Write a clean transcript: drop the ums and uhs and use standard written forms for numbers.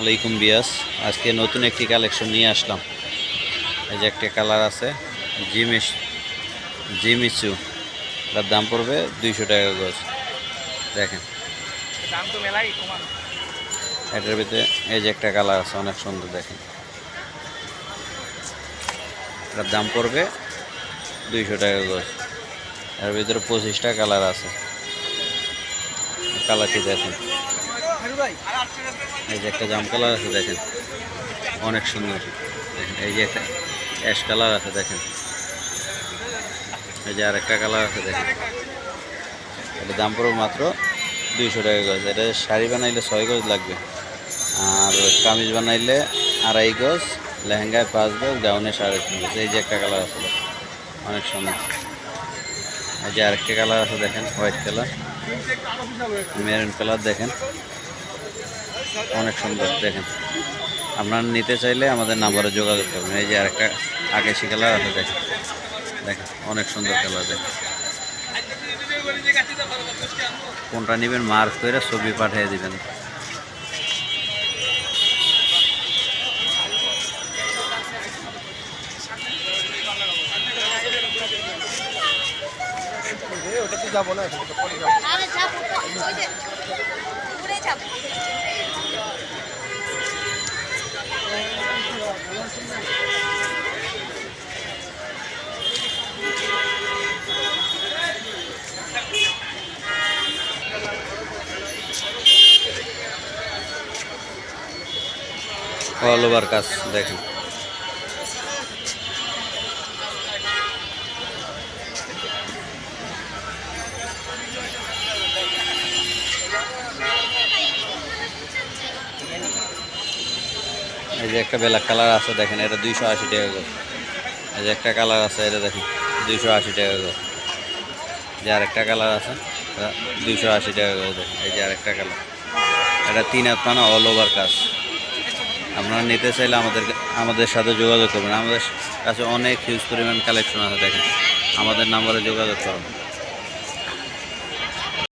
আলাইকুম বিয়াস, আজকে নতুন একটি কালেকশন নিয়ে আসলাম। এই যে একটা কালার আছে জিমিচু, তার দাম পড়বে 200 টাকা গজ। দেখেন এটার ভিতরে এই যে একটা কালার আছে, অনেক সুন্দর। দেখেন এটার দাম পড়বে 200 টাকা গজ। এর ভিতরে 25টা কালার আছে। কালারটি দেখেন, এই যে একটা জাম কালার আছে, দেখেন অনেক সুন্দর। দেখেন এই যে একটা অ্যাশ কালার আছে, দেখেন এই যে আর একটা কালার আছে। দেখেন এটা দাম পড়বে মাত্র 200 টাকা গজ। এটা শাড়ি বানাইলে 6 গজ লাগবে, আর কামিজ বানাইলে 2.5 গজ, লেহেঙ্গায় 5 গজ, গাউনে 3.5 গজ। এই যে একটা কালার আছে, অনেক সুন্দর। এই যে আরেকটা কালার আছে, দেখেন হোয়াইট কালার, মেরুন কালার, দেখেন অনেক সুন্দর। দেখেন আপনারা নিতে চাইলে আমাদের নাম্বারে যোগাযোগ করবেন। এই যে আরেকটা আকাশি কালার আছে, দেখেন দেখেন অনেক সুন্দর কালার। দেখেন কোনটা নেবেন মার্ক করে ছবি পাঠিয়ে দিবেন। অল ওভার কাজ দেখেন। এই যে একটা ব্ল্যাক কালার আছে, দেখেন এটা 280 টাকা গজ। এই যে একটা কালার আছে, এটা দেখেন 280 টাকা গজ। যে আরেকটা কালার আছে, 280 টাকা গজ। দেখেন এই যে আরেকটা কালার, এটা 3 হাত পানা, অল ওভার কাজ। আপনারা নিতে চাইলে আমাদের সাথে যোগাযোগ করবেন। আমাদের কাছে অনেক হিউজ পরিমাণ কালেকশন আছে। দেখেন আমাদের নাম্বারে যোগাযোগ করুন।